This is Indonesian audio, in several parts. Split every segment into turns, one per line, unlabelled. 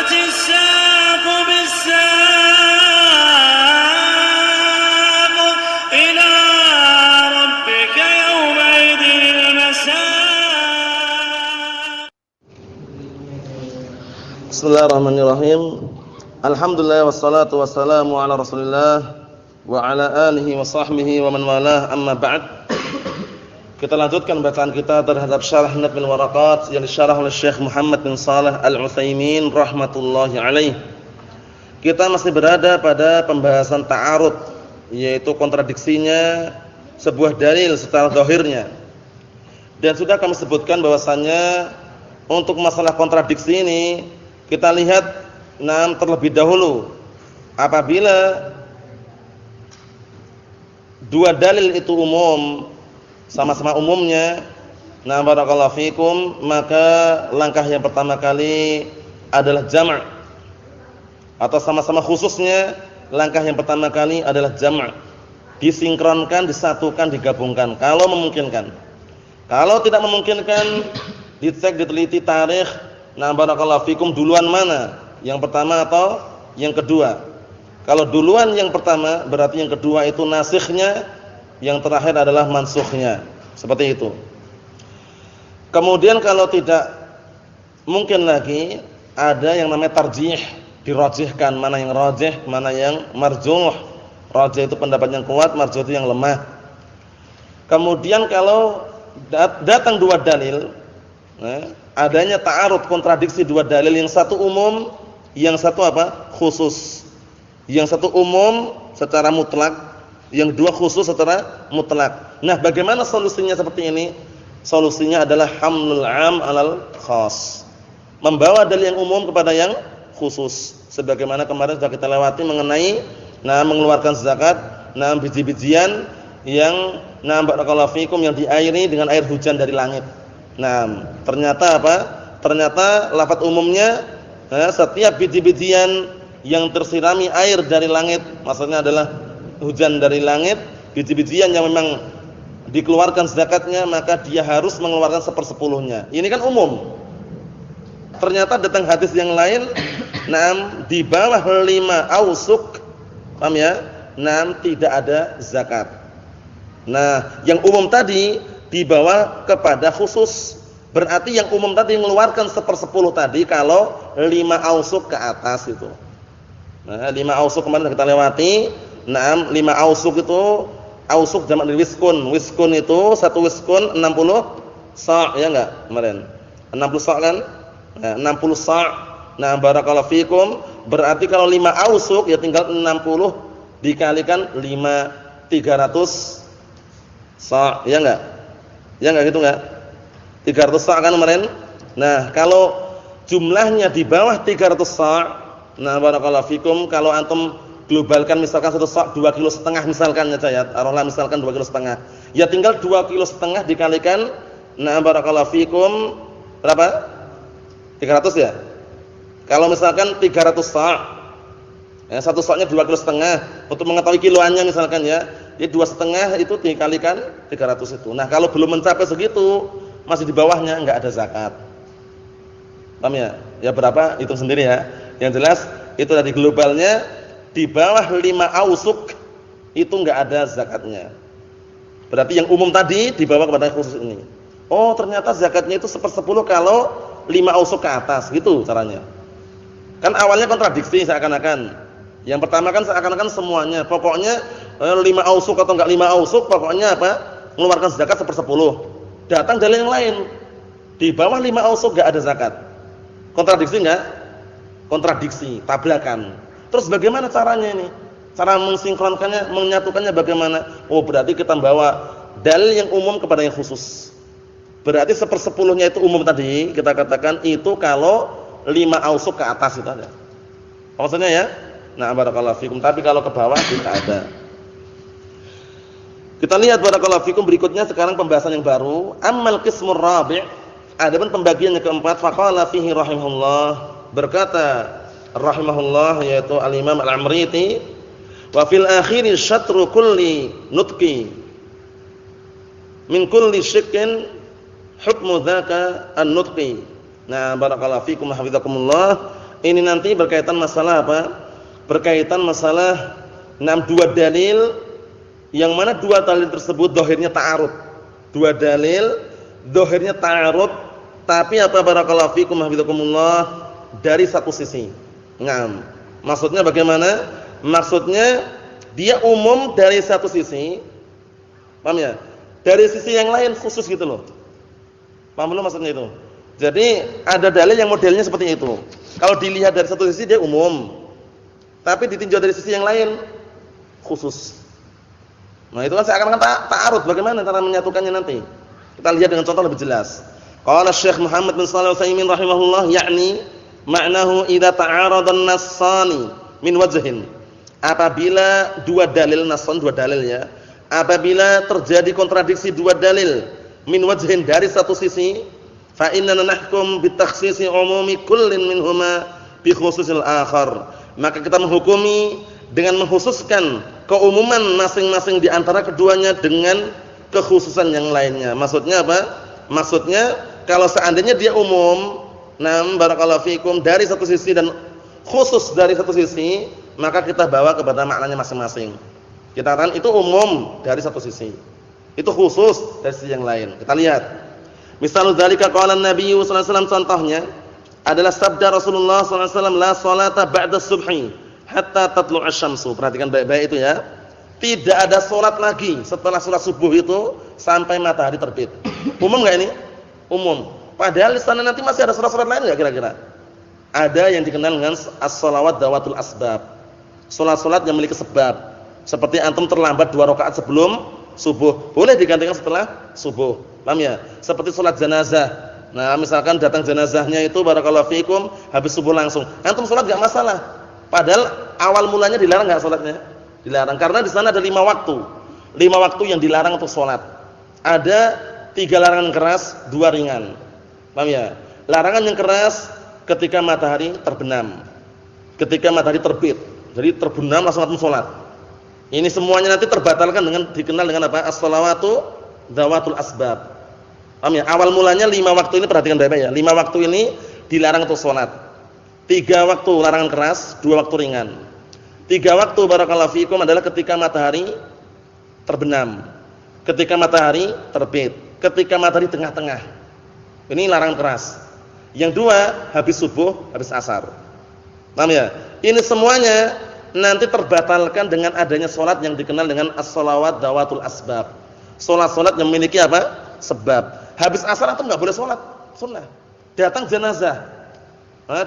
والتفت الساق بالساق إلى ربك يومئذ المساق.
Bismillahirrahmanirrahim. Alhamdulillah wassalatu wassalamu ala Rasulillah wa ala alihi wa sahbihi wa man walah, amma ba'd. Kita lanjutkan bacaan kita terhadap syarah Nadmil Waraqat yang disyarah oleh Syekh Muhammad bin Shalih Al-Utsaimin rahmatullahi alaih. Kita masih berada pada pembahasan ta'arud, yaitu kontradiksinya sebuah dalil secara zahirnya. Dan sudah kami sebutkan bahwasannya untuk masalah kontradiksi ini kita lihat terlebih dahulu apabila dua dalil itu umum, sama-sama umumnya, barakallahu fikum, maka langkah yang pertama kali adalah jama', atau sama-sama khususnya langkah yang pertama kali adalah jama', disinkronkan, disatukan, digabungkan kalau memungkinkan. Kalau tidak memungkinkan, dicek, diteliti tarikh, barakallahu fikum, duluan mana, yang pertama atau yang kedua. Kalau duluan yang pertama, berarti yang kedua itu nasikhnya, yang terakhir adalah mansukhnya. Seperti itu. Kemudian kalau tidak mungkin lagi, ada yang namanya tarjih, dirajihkan, mana yang rajih, mana yang marjuh. Rajih itu pendapat yang kuat, marjuh itu yang lemah. Kemudian kalau datang dua dalil, adanya ta'arud, kontradiksi dua dalil, yang satu umum, yang satu apa? Khusus. Yang satu umum secara mutlak, yang kedua khusus secara mutlak. Nah, bagaimana solusinya seperti ini? Solusinya adalah hamlul 'am 'alal khas. Membawa dalil yang umum kepada yang khusus. Sebagaimana kemarin sudah kita lewati mengenai mengeluarkan zakat, biji-bijian yang barakallahu fikum yang diairi dengan air hujan dari langit. Ternyata apa? Ternyata lafaz umumnya setiap biji-bijian yang tersirami air dari langit, maksudnya adalah hujan dari langit, biji-bijian yang memang dikeluarkan zakatnya, maka dia harus mengeluarkan 1/10-nya. Ini kan umum. Ternyata datang hadis yang lain, di bawah 5 ausuk, paham ya? Tidak ada zakat. Yang umum tadi dibawa kepada khusus. Berarti yang umum tadi mengeluarkan 1/10 tadi kalau 5 ausuk ke atas itu. 5 ausuk kemarin kita lewati. 5 ausuk itu, ausuk jamak dari wiskun. Wiskun itu, satu wiskun 60 sa', ya enggak? Kemarin 60 sa' kan? 60 sa'. Barakallahu fikum, berarti kalau 5 ausuk ya tinggal 60 dikalikan 5, 300 sa', ya enggak? Ya enggak gitu enggak? 300 sa' kan kemarin? Kalau jumlahnya di bawah 300 sa', barakallahu fikum, kalau antum globalkan misalkan satu sa' 2,5 kg misalkan ya, taruhlah misalkan 2,5 kg. Ya tinggal 2,5 kg dikalikan barakallahu fikum berapa? 300 ya. Kalau misalkan 300 sa', satu sa'-nya 2,5 kg. Untuk mengetahui kiloannya misalkan ya, jadi 2,5 itu dikalikan 300 itu. Kalau belum mencapai segitu, masih di bawahnya, enggak ada zakat. Paham ya? Ya berapa? Hitung sendiri ya. Yang jelas itu dari globalnya di bawah 5 ausuk itu enggak ada zakatnya. Berarti yang umum tadi dibawa kepada khusus ini. Oh, ternyata zakatnya itu 1/10 kalau 5 ausuk ke atas, gitu caranya. Kan awalnya kontradiksi seakan-akan. Yang pertama kan seakan-akan semuanya, pokoknya 5 ausuk atau enggak 5 ausuk, pokoknya apa? Mengeluarkan zakat 1/10. Datang dalil yang lain. Di bawah 5 ausuk enggak ada zakat. Kontradiksi enggak? Kontradiksi, tabrakan. Terus bagaimana caranya ini? Cara mensinkronkannya, menyatukannya bagaimana? Oh, berarti kita bawa dalil yang umum kepada yang khusus. Berarti 1/10-nya itu umum tadi, kita katakan itu kalau 5 ausuk ke atas itu ada. Maksudnya ya? Barakallahu fikum. Tapi kalau ke bawah tidak ada. Kita lihat barakallahu fikum berikutnya sekarang pembahasan yang baru. Ammal qismur rabi', adapun pembagian yang keempat, faqala fihi rahimahullah, berkata rahimahullah yaitu al-Imam Al-Amriti, wa fil akhiri syatru kulli nutqi min kulli syikkin hukmu dzaka an-nutqi. Barakallahu fikum hafizakumullah. Ini nanti berkaitan masalah apa? Berkaitan masalah dua dalil yang mana dua dalil tersebut dohirnya ta'arud. Dua dalil dohirnya ta'arud, tapi apa barakallahu fikum hafizakumullah dari satu sisi. Naam. Maksudnya bagaimana? Maksudnya dia umum dari satu sisi. Paham ya? Dari sisi yang lain khusus gitu loh. Paham belum maksudnya itu? Jadi ada dalil yang modelnya seperti itu. Kalau dilihat dari satu sisi dia umum, tapi ditinjau dari sisi yang lain khusus. Nah itu kan seakan-akan ta'arud. Bagaimana cara menyatukannya nanti? Kita lihat dengan contoh lebih jelas. Qala Syekh Muhammad bin Shalih Al-Utsaimin rahimahullah, yakni ma'nahu idza ta'arada an-nassani min wajhin. Apabila dua dalil nassan, dua dalil ya. Apabila terjadi kontradiksi dua dalil min wajhin dari satu sisi, fa inna nahkum bi takhsisi umumi kullin minhuma bi khususil akhar. Maka kita menghukumi dengan mengkhususkan keumuman masing-masing di antara keduanya dengan kekhususan yang lainnya. Maksudnya apa? Maksudnya kalau seandainya dia umum, barakallahu fikum dari satu sisi dan khusus dari satu sisi, maka kita bawa kepada maknanya masing-masing. Kita katakan itu umum dari satu sisi, itu khusus dari sisi yang lain. Kita lihat. Misalul dzalika qala an-nabiy sallallahu alaihi wasallam, contohnya adalah sabda Rasulullah sallallahu alaihi wasallam, la salata ba'da subhi hatta tatlu'a asy-syamsu. Perhatikan baik-baik itu ya. Tidak ada salat lagi setelah salat subuh itu sampai matahari terbit. Umum enggak ini? Umum. Padahal di sana nanti masih ada salat-salat lain enggak kira-kira? Ada yang dikenal dengan as-shalawat dzawatul asbab. Salat-salat yang memiliki sebab. Seperti antum terlambat 2 rakaat sebelum subuh, boleh digantikan setelah subuh. Paham ya? Seperti salat jenazah. Nah, misalkan datang jenazahnya itu barakallahu fikum habis subuh langsung. Antum salat enggak masalah. Padahal awal mulanya dilarang enggak salatnya? Dilarang karena di sana ada 5 waktu. 5 waktu yang dilarang untuk salat. Ada 3 larangan keras, 2 ringan. Paham ya? Larangan yang keras ketika matahari terbenam. Ketika matahari terbit. Jadi terbenam langsung antum salat. Ini semuanya nanti terbatalkan dengan dikenal dengan apa? As-shalawatu dzawatul asbab. Paham ya? Awal mulanya 5 waktu ini perhatikan baik-baik ya. 5 waktu ini dilarang untuk salat. 3 waktu larangan keras, 2 waktu ringan. 3 waktu barakallahu fikum adalah ketika matahari terbenam, ketika matahari terbit, ketika matahari tengah-tengah. Ini larangan keras. Yang 2 habis subuh, habis asar. Paham ya? Ini semuanya nanti terbatalkan dengan adanya salat yang dikenal dengan as-shalawat dzawatul asbab. Salat-salat yang memiliki apa? Sebab. Habis asar antum enggak boleh salat sunnah. Datang jenazah.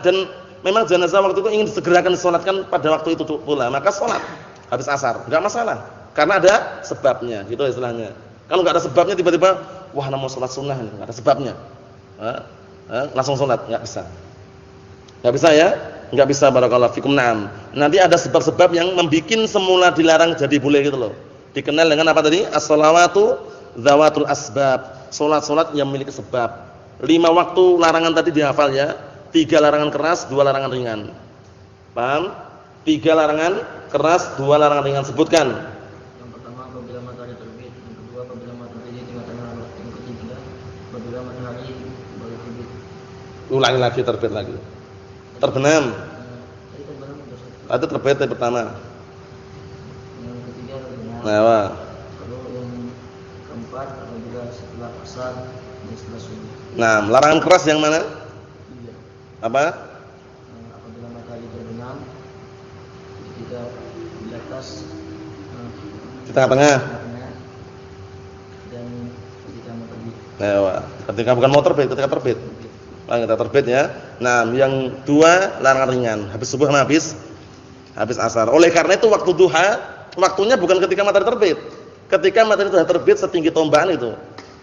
Dan memang jenazah waktu itu ingin disegerakan disalatkan pada waktu itu pula, maka salat habis asar, enggak masalah. Karena ada sebabnya, gitu istilahnya. Kalau enggak ada sebabnya tiba-tiba wah mau salat sunnah ini, enggak ada sebabnya. Langsung salat, enggak bisa. Enggak bisa ya? Enggak bisa barakallahu fikum. Naam. Nanti ada sebab-sebab yang membikin semula dilarang jadi boleh gitu loh. Dikenal dengan apa tadi? As-shalawatu dzawatul asbab. Salat-salat yang memiliki sebab. 5 waktu larangan tadi dihafal ya. 3 larangan keras, 2 larangan ringan. Paham? 3 larangan keras, 2 larangan ringan. Sebutkan.
Yang pertama apabila matahari terbit, yang kedua apabila matahari di tengah-tengah, yang ketiga apabila matahari baru terbit.
Ulangi lagi terbit lagi. Terbenam.
Tadi terbenam sudah satu.
Itu terbit yang pertama.
Yang ketiga terbenam.
Nah,
Lalu yang keempat apabila setelah asar dan setelah subuh.
nah, larangan keras yang mana?
3.
Apa?
Apabila matahari terbenam, ketiga di atas,
Di tengah-tengah.
dan ketika mau terbit.
Nah, ketika bukan mau terbit, ketika terbit. Nah, kita terbit ya. Nah, yang 2 larangan ringan. Habis subuh sama habis asar. Oleh karena itu waktu duha, waktunya bukan ketika matahari terbit. Ketika matahari sudah terbit setinggi tombaan itu.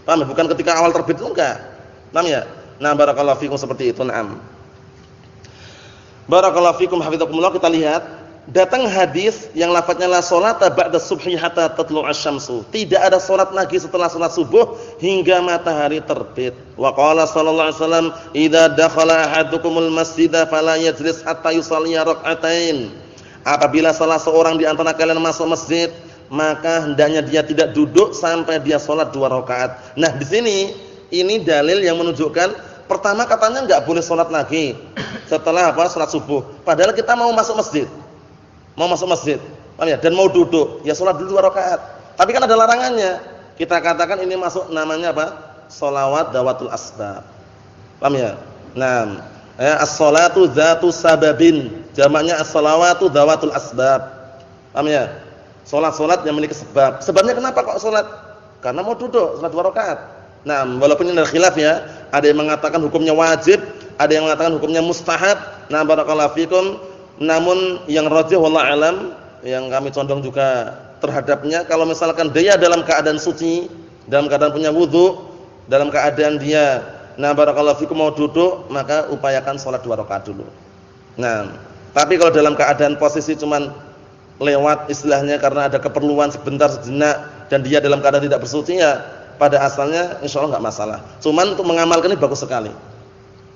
Paham? Bukan ketika awal terbit itu enggak. Paham ya? Nah, barakallahu fikum seperti itu. Naam. Barakallahu fikum hafizakumullah. Kita lihat datang hadis yang lafadznya la sholata ba'da subhi hatta tatlu'a asy-syamsu. Tidak ada salat lagi setelah salat subuh hingga matahari terbit. Wa qala sallallahu alaihi wasallam, "Idza dakhala ahadukumul masjida fala yajlis hatta yusalli rak'atain." Apabila salah seorang di antara kalian masuk masjid, maka hendaknya dia tidak duduk sampai dia salat 2 rakaat. Nah, di sini ini dalil yang menunjukkan Pertama katanya enggak boleh sholat lagi setelah apa? Sholat subuh. Padahal kita mau masuk masjid. Mau masuk masjid. Paham ya? Dan mau duduk, ya sholat dulu 2 rakaat. Tapi kan ada larangannya. Kita katakan ini masuk namanya apa? Sholawat dawatul asbab. Paham ya? Nah, as-sholatu dzatu sababin. Jamaknya as-sholawatu dawatul asbab. Paham ya? Salat-salat yang memiliki sebab. Sebabnya kenapa kok salat? Karena mau duduk, salat 2 rakaat. Nah, walaupun ini ada khilaf ya, ada yang mengatakan hukumnya wajib, ada yang mengatakan hukumnya mustahab. Nah, barakallahu fikum. Namun yang rajih wallahu alam, yang kami condong juga terhadapnya, kalau misalkan dia dalam keadaan suci, dalam keadaan punya wudu, dalam keadaan dia barakallahu fikum mau duduk, maka upayakan salat 2 rakaat dulu. Nah, tapi kalau dalam keadaan posisi cuman lewat istilahnya karena ada keperluan sebentar sejenak dan dia dalam keadaan tidak bersuci, ya pada asalnya insyaallah enggak masalah. Cuman untuk mengamalkan ini bagus sekali.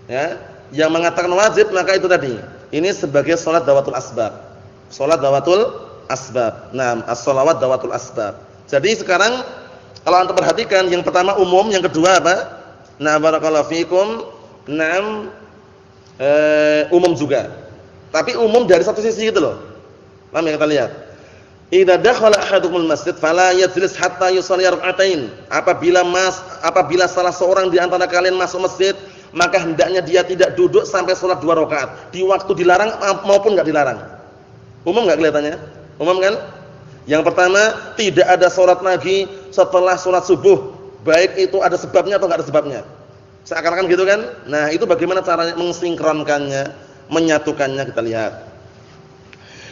Ya, yang mengatakan wajib maka itu tadi. Ini sebagai salat dawatul asbab. Salat dawatul asbab. Nah, as-shalawat dawatul asbab. Jadi sekarang kalau antum perhatikan, yang pertama umum, yang kedua apa? Nah, barakallahu fikum. Umum juga. Tapi umum dari satu sisi gitu loh. Paham yang kita lihat? Idza dakhala ahadukumul masjid fala yajlis hatta yusalli rak'atain. Apabila salah seorang di antara kalian masuk masjid, maka hendaknya dia tidak duduk sampai salat 2 rakaat. Di waktu dilarang maupun enggak dilarang. Umum enggak kelihatannya? Umum kan? Yang pertama, tidak ada salat lagi setelah salat subuh, baik itu ada sebabnya atau enggak ada sebabnya. Seakan-akan gitu kan? Nah, itu bagaimana caranya mensinkronkannya, menyatukannya, kita lihat.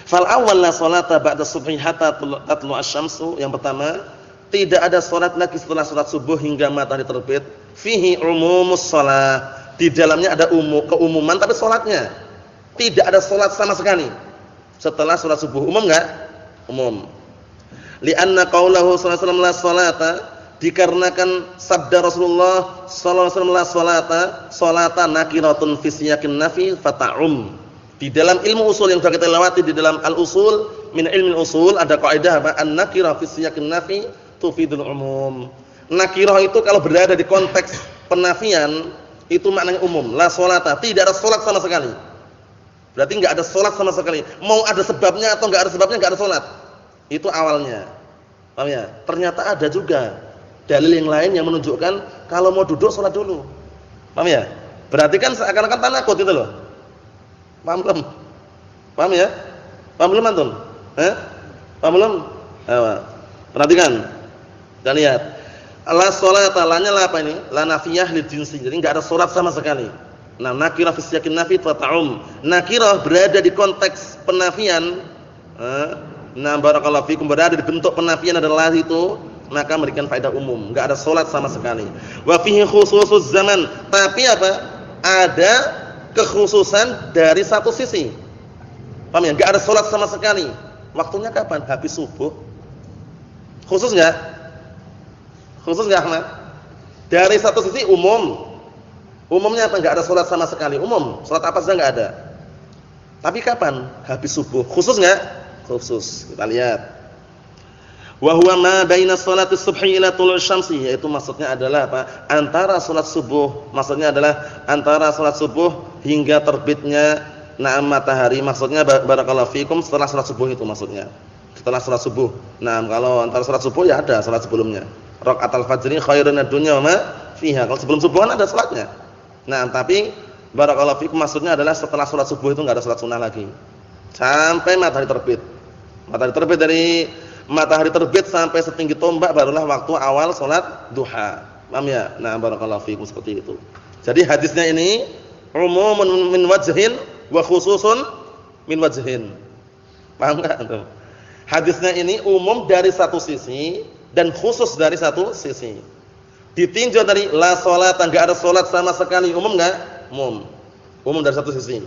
Fal awwal la salata ba'da subhi hatta tatlu asy-syamsu. Yang pertama, tidak ada salat lagi setelah salat subuh hingga matahari terbit. Fihi umumus shalah. Di dalamnya ada keumuman tapi salatnya. Tidak ada salat sama sekali setelah salat subuh. Umum enggak? Umum. Li'anna qaulahu sallallahu alaihi wasallam la salata, dikarenakan sabda Rasulullah sallallahu alaihi wasallam la salata nakiratun fi siyaqin nafi fata'um. Di dalam ilmu usul yang sudah kita lewati, di dalam al-usul min ilmi al-usul ada kaidah apa? An-nakirah fi siyaqin nafi tufidul umum. Nakirah itu kalau berada di konteks penafian itu maknanya umum. La sholata, tidak ada salat sama sekali. Berarti enggak ada salat sama sekali. Mau ada sebabnya atau enggak ada sebabnya, enggak ada salat. Itu awalnya. Paham ya? Ternyata ada juga dalil yang lain yang menunjukkan kalau mau duduk salat dulu. Paham ya? Berarti kan seakan-akan tanakut itu loh. Paham belum? Paham ya? Paham belum antum? Paham belum? Ayo. Perhatikan. Kita lihat. La sholata, lanya lah apa ini? La nafiyah lil jinsi. Jadi enggak ada salat sama sekali. Nah, nakirah fi siyaqin nafi fa ta'um. Nakirah berada di konteks penafian. Nah, barakallahu fikum, berada di bentuk penafian adalah itu, maka memberikan faedah umum. Enggak ada salat sama sekali. Wa fihi khususuz zaman. Tapi apa? Ada kekhususan dari satu sisi. Paham ya? Enggak ada salat sama sekali. Waktunya kapan? Habis subuh. Khusus enggak? Khusus enggak, Ahmad? Dari satu sisi umum. Umumnya apa? Enggak ada salat sama sekali. Umum. Salat apa saja enggak ada. Tapi kapan? Habis subuh. Khusus enggak? Khusus. Kita lihat. Wa huwa ma baina shalatis subhi ila tulu'usy syamsi, yaitu maksudnya adalah apa? Antara salat subuh, maksudnya adalah antara salat subuh hingga terbitnya matahari. Maksudnya barakallahu fikum setelah salat subuh itu maksudnya. Setelah salat subuh. Nah, kalau antara salat subuh ya ada salat sebelumnya. Raqatul fajri khairun ad-dunya wa ma fiha. Kalau sebelum subuh kan ada salatnya. Nah, tapi barakallahu fikum maksudnya adalah setelah salat subuh itu enggak ada salat sunnah lagi. Sampai matahari terbit. Matahari terbit, dari matahari terbit sampai setinggi tombak barulah waktu awal salat duha. Paham ya? Nah, barakallahu fikum seperti itu. Jadi hadisnya ini umumun min wajhin wa khususun min wajhin. Paham enggak antum? Hadisnya ini umum dari satu sisi dan khusus dari satu sisi. Ditinjau dari la salat, enggak ada salat sama sekali, umum enggak? Umum. Umum dari satu sisi.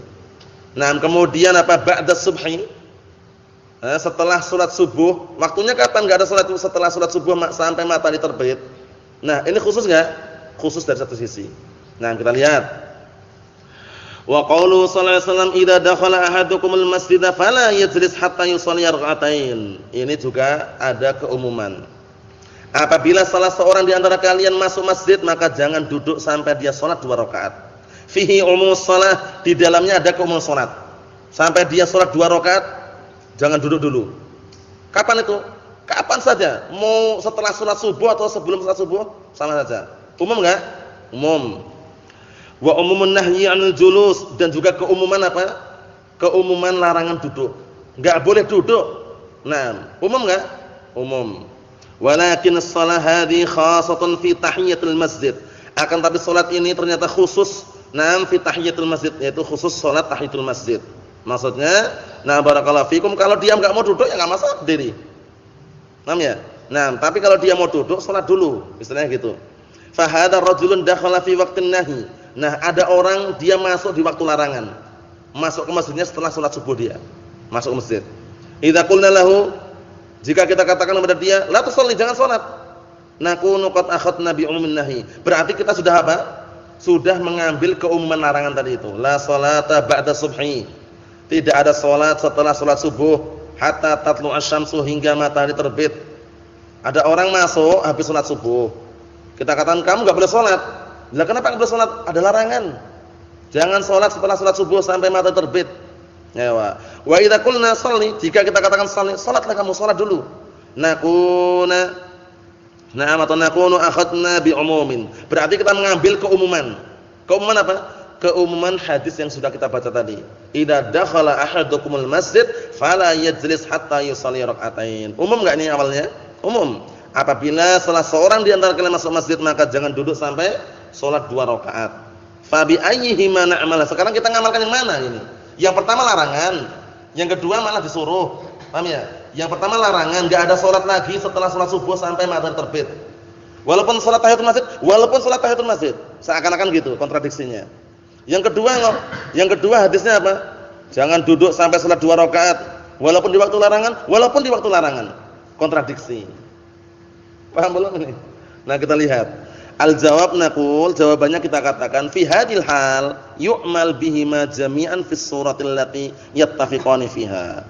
Nah, kemudian apa? Ba'da subhi, setelah salat subuh. Waktunya kapan? Enggak ada salat setelah salat subuh sampai matahari terbit. Nah, ini khusus enggak? Khusus dari satu sisi. Nah, kita lihat. Wa qaulu sallallahu alaihi wasallam idza dakhala ahadukumul masjida fala yajlis hatta yusalli rak'atain. Ini juga ada keumuman. Apabila salah seorang di antara kalian masuk masjid, maka jangan duduk sampai dia salat 2 rakaat. Fihi umumus shalah, di dalamnya ada keumuman salat. Sampai dia salat 2 rakaat, jangan duduk dulu. Kapan itu? Kapan saja. Mau setelah salat subuh atau sebelum salat subuh, sama saja. Umum enggak? Umum. Wa umumun nahyi 'anil julus, dan juga keumuman apa? Keumuman larangan duduk. Enggak boleh duduk. Nah, umum enggak? Umum. Walakin as-shalah hadhi khassatan fi tahiyatul masjid. Akan tapi salat ini ternyata khusus fi tahiyatul masjid, yaitu khusus salat tahiyatul masjid. Maksudnya, barakallahu fikum, kalau dia enggak mau duduk ya enggak masalah berdiri. Paham ya? Tapi kalau dia mau duduk salat dulu, istilahnya gitu. Fa hadha rajulun dakhala fi waqtin nahi. Ada orang dia masuk di waktu larangan. Masuk ke masjidnya setelah salat subuh dia. Masuk ke masjid. Idza qulna lahu, jika kita katakan kepada dia, la tusalli, jangan salat. Nakunu qad akhadna bi umumin nahi. Berarti kita sudah apa? Sudah mengambil keumuman larangan tadi itu. La salata ba'da subhi. Tidak ada salat setelah salat subuh hatta tatlu asy-syamsu, hingga matahari terbit. Ada orang masuk habis salat subuh. Kita katakan kamu enggak boleh salat. Lah kenapa enggak boleh salat? Ada larangan. Jangan salat setelah salat subuh sampai matahari terbit. Ya wa idza qulna shalli, jika kita katakan shalli, salatlah kamu, salat dulu. Nakunu akhadna bi umumin. Berarti kita mengambil keumuman. Keumuman apa? Keumuman hadis yang sudah kita baca tadi. Idza dakhala ahadukumul masjid fala yajlis hatta yusalli rak'atain. Umum enggak ini awalnya? Umum. Apabila salah seorang di antara kalian masuk masjid, maka jangan duduk sampai salat 2 rakaat. Fa bi ayyihima na'mal. Sekarang kita ngamalkan yang mana ini? Yang pertama larangan, yang kedua malah disuruh. Paham ya? Yang pertama larangan, enggak ada salat lagi setelah salat subuh sampai matahari terbit. Walaupun salat tahiyatul masjid, seakan-akan gitu kontradiksinya. Yang kedua hadisnya apa? Jangan duduk sampai salat 2 rakaat walaupun di waktu larangan, kontradiksi. Paham belum ini? Nah, kita lihat. Al-jawab naqul, jawabannya kita katakan fi hadil hal yu'mal bihima jami'an fis suratil lati yattafiqani fiha.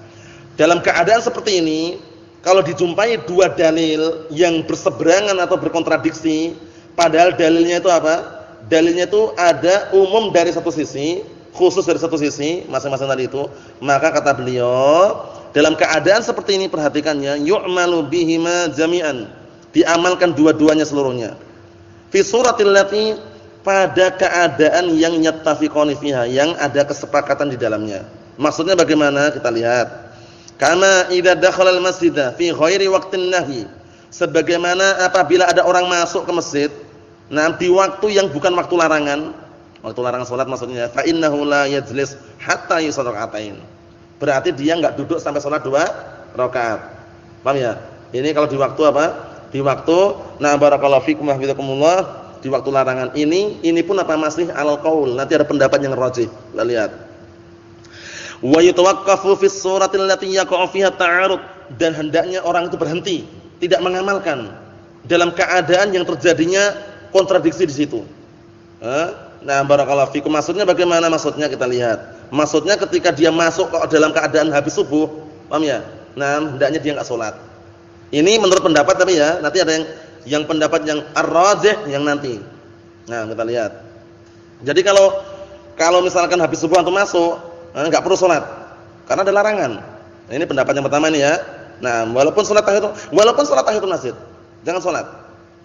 Dalam keadaan seperti ini, kalau dijumpai 2 dalil yang berseberangan atau berkontradiksi, padahal dalilnya itu apa? Dalilnya itu ada umum dari satu sisi, khusus dari satu sisi, masing-masing tadi itu, maka kata beliau, dalam keadaan seperti ini perhatikannya, yu'malu bihima jami'an, diamalkan dua-duanya seluruhnya. Fi suratil lati, pada keadaan yang yattafiqani fiha, yang ada kesepakatan di dalamnya. Maksudnya bagaimana? Kita lihat. Kama idza dakhala al-masjida fi ghairi waqtin nahi. Sebagaimana apabila ada orang masuk ke masjid, di waktu yang bukan waktu larangan salat maksudnya, fa innahu la yajlis hatta yusalli rak'atain. Berarti dia enggak duduk sampai salat 2 rakaat. Paham ya? Ini kalau di waktu apa? Di waktu barakallahu fikum wa hafizakumullah, di waktu larangan ini pun apa, masih alal qaul. Nanti ada pendapat yang rajih. Kita lihat. Wa yatawaqqafu fis suratil lati yaqa'u fiha ta'arud, dan hendaknya orang itu berhenti, tidak mengamalkan dalam keadaan yang terjadinya kontradiksi di situ. Barakallahu fikum, maksudnya bagaimana? Maksudnya kita lihat. Maksudnya ketika dia masuk ke dalam keadaan habis subuh, paham ya? Hendaknya dia enggak salat. Ini menurut pendapat, tapi ya nanti ada yang pendapat yang ar-rajih yang nanti. Kita lihat. Jadi kalau misalkan habis subuh antum masuk, enggak perlu salat karena ada larangan. Ini pendapat yang pertama ini ya. Walaupun salat tahiyatul masjid, jangan salat.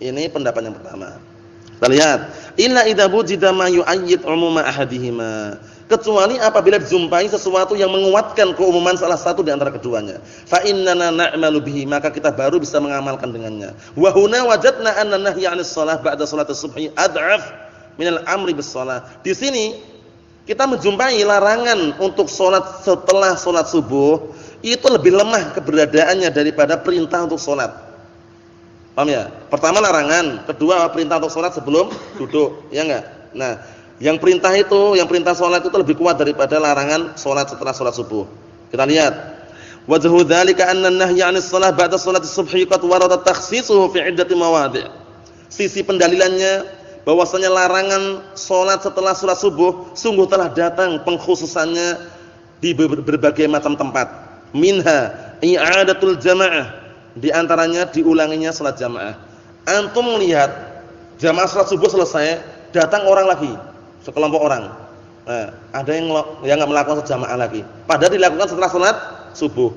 Ini pendapat yang pertama. Kita lihat. Illa idza wujida ma yu'ayyid umuma ahadihima. Kecuali apabila dijumpai sesuatu yang menguatkan keumuman salah satu di antara keduanya. Fa innana na'malu bihi, maka kita baru bisa mengamalkan dengannya. Wa huna wajadna anna nahya 'anis shalah ba'da shalatis subhi ad'af minal amri bis shalah. Di sini kita menjumpai larangan untuk salat setelah salat subuh itu lebih lemah keberadaannya daripada perintah untuk salat. Paham ya? Pertama larangan, kedua perintah untuk salat sebelum duduk, ya enggak? Yang perintah salat itu lebih kuat daripada larangan salat setelah salat subuh. Kita lihat. Wajhu dzalika anna an-nahya 'anis shalah ba'da shalati subhi qad warada takhsisuhu fi 'iddati mawadhi'. Sisi pendalilannya bahwasanya larangan salat setelah salat subuh sungguh telah datang pengkhususannya di berbagai macam tempat. Minha i'adatul jamaah, di antaranya diulanginya salat jamaah. Antum melihat jamaah salat subuh selesai, datang orang lagi, sekelompok orang. Nah, ada yang enggak melakukan jamaah lagi. Padahal dilakukan setelah salat subuh.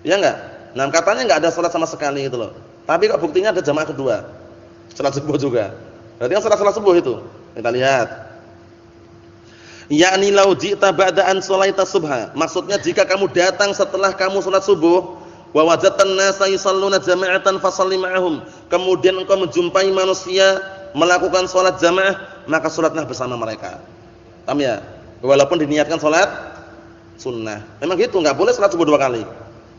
Ya enggak? Nah, katanya enggak ada salat sama sekali gitu loh. Tapi kok buktinya ada jamaah kedua. Salat subuh juga. Berarti kan salat subuh itu. Kita lihat. Yakni lau ji'ta ba'da an shalaita subha. Maksudnya jika kamu datang setelah kamu salat subuh, wa wajadtan nasa yusalluna jama'atan fashalli ma'ahum. Kemudian engkau menjumpai manusia melakukan salat jamaah, maka salatlah bersama mereka. Paham ya? Walaupun diniatkan salat sunnah. Memang gitu, enggak boleh salat subuh dua kali.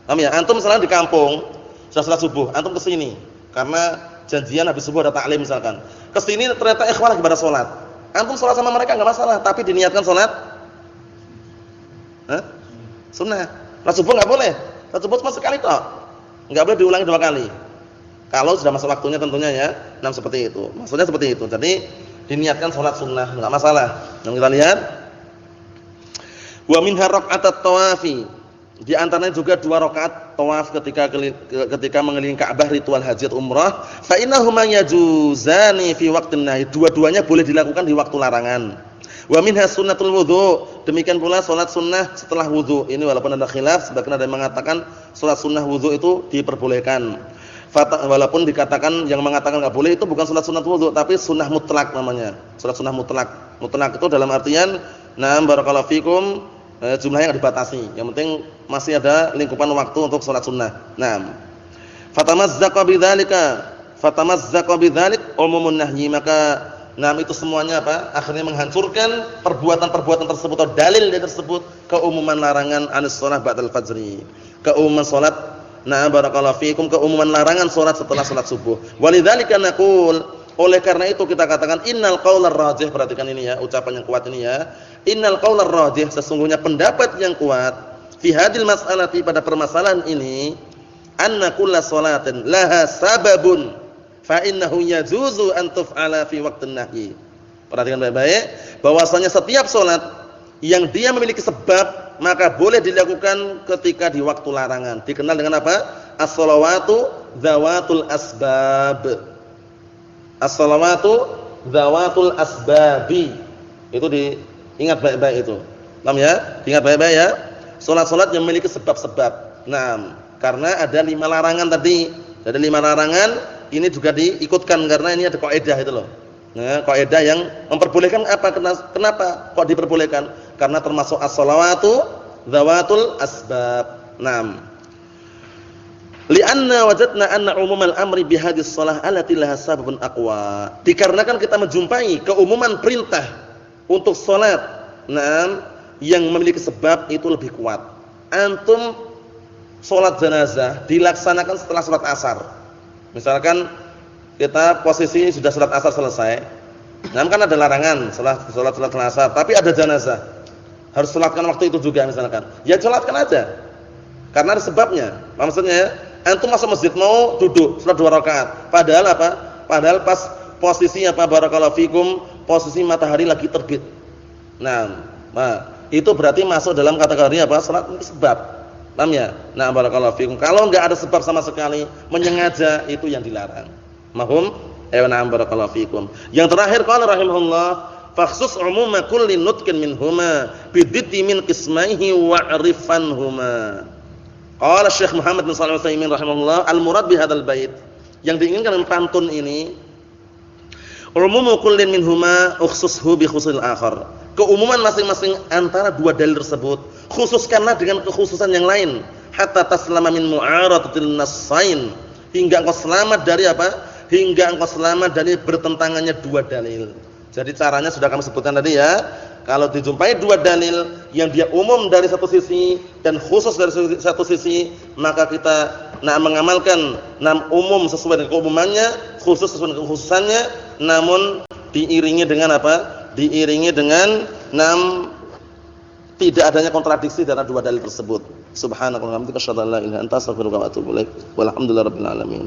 Paham ya? Antum misalnya di kampung, sudah salat subuh, antum ke sini karena janjian habis subuh ada taklim misalkan. Ke sini ternyata ikhwan lagi pada salat. Antum salat sama mereka enggak masalah, tapi diniatkan salat sunnah. Salat subuh enggak boleh. Salat subuh cuma sekali tok. Enggak boleh diulangi dua kali. Kalau sudah masuk waktunya tentunya ya. Nah, seperti itu. Maksudnya seperti itu. Jadi diniatkan salat sunnah, enggak masalah. Yang kita lihat wa minha raq'atat tawafi. Di antaranya juga 2 rakaat tawaf ketika mengelilingi Ka'bah ritual haji atau umrah. Fa innahuma yajuzani fi waqtin nahi. Dua-duanya boleh dilakukan di waktu larangan. Wa minha sunnatul wudhu. Demikian pula salat sunnah setelah wudu. Ini walaupun ada khilaf, sebagian ada yang mengatakan salat sunnah wudu itu diperbolehkan. Walaupun dikatakan yang mengatakan enggak boleh itu bukan salat sunnah wudu, tapi sunnah mutlak namanya. Salat sunnah mutlak. Mutlak itu dalam artian barakallahu fikum jumlahnya enggak dibatasi. Yang penting masih ada lingkupan waktu untuk salat sunnah. Naam. Fatamazzaqa bidzalik umumun nahyi, maka itu semuanya apa? Akhirnya menghancurkan perbuatan-perbuatan tersebut atau dalil tersebut keumuman larangan anis shalah ba'dal fajri. Keumuman salat barakallahu fikum, keumuman larangan salat setelah salat subuh. Walidzalika naqul, oleh karena itu kita katakan innal qaular rajih, perhatikan ini ya, ucapan yang kuat ini ya. Innal qaular rajih, sesungguhnya pendapat yang kuat fi hadil mas'alati, pada permasalahan ini, anna kulla shalatin laha sababun fa innahu yajuzu an tuf'ala fi waqtin nahyi. Perhatikan baik-baik bahwasanya setiap salat yang dia memiliki sebab maka boleh dilakukan ketika di waktu larangan. Dikenal dengan apa? As-shalawatu dzawatul asbab. As-shalawatu dzawatul asbabi. Itu diingat baik-baik itu. Paham ya? Diingat baik-baik ya. Salat-salat yang memiliki sebab-sebab. Nah, karena ada 5 larangan tadi. Jadi 5 larangan ini juga diikutkan karena ini ada kaidah itu loh. Nah, kaidah yang memperbolehkan apa? Kenapa kok diperbolehkan? Karena termasuk as-shalawatu dzawatul asbab. Naam. Li'anna wajadna anna umumal amri bihadis shalah allati laha sababun aqwa. Dikarenakan kita menjumpai keumuman perintah untuk salat, yang memiliki sebab itu lebih kuat. Antum salat jenazah dilaksanakan setelah salat asar. Misalkan kita posisi sudah salat asar selesai. Kan ada larangan salat asar, tapi ada jenazah. Harus salatkan waktu itu juga misalkan. Ya salatkan aja. Karena ada sebabnya. Maksudnya, antum masuk masjid mau duduk salat 2 rakaat. Padahal apa? Padahal pas posisi apa, barakallahu fikum, posisi matahari lagi terbit. Nah, itu berarti masuk dalam kategori apa? Salat sebab. Paham ya? Nah, barakallahu fikum. Kalau enggak ada sebab sama sekali, menyengaja, itu yang dilarang. Mahum? Na'am, barakallahu fikum. Yang terakhir qala rahimahullah, fakhsus umuma kulli nutqin minhuma bididdi min qismaihi wa'rifanhuma. Qala Syekh Muhammad bin Shalih Al-Utsaimin rahimahullah, al-murad bi hadzal bait, yang diinginkan dengan pantun ini, umumu kullin minhuma ukhsushu bi khususil akhar. Keumuman masing-masing antara 2 dalil tersebut, khususkanlah dengan kekhususan yang lain, hatta taslama min mu'aradatil nassain, hingga engkau selamat dari apa? Hingga engkau selamat dari bertentangannya 2 dalil. Jadi caranya sudah kami sebutkan tadi ya. Kalau dijumpai 2 dalil yang dia umum dari satu sisi dan khusus dari satu sisi, maka kita mengamalkan umum sesuai dengan keumumannya, khusus sesuai dengan kekhususannya, namun diiringi dengan apa? Diiringi dengan tidak adanya kontradiksi dari 2 dalil tersebut. Subhanakallahumma wa bihamdika asyhadu an la ilaha illa anta astaghfiruka wa atubu ilaik. Walhamdulillahirabbil alamin.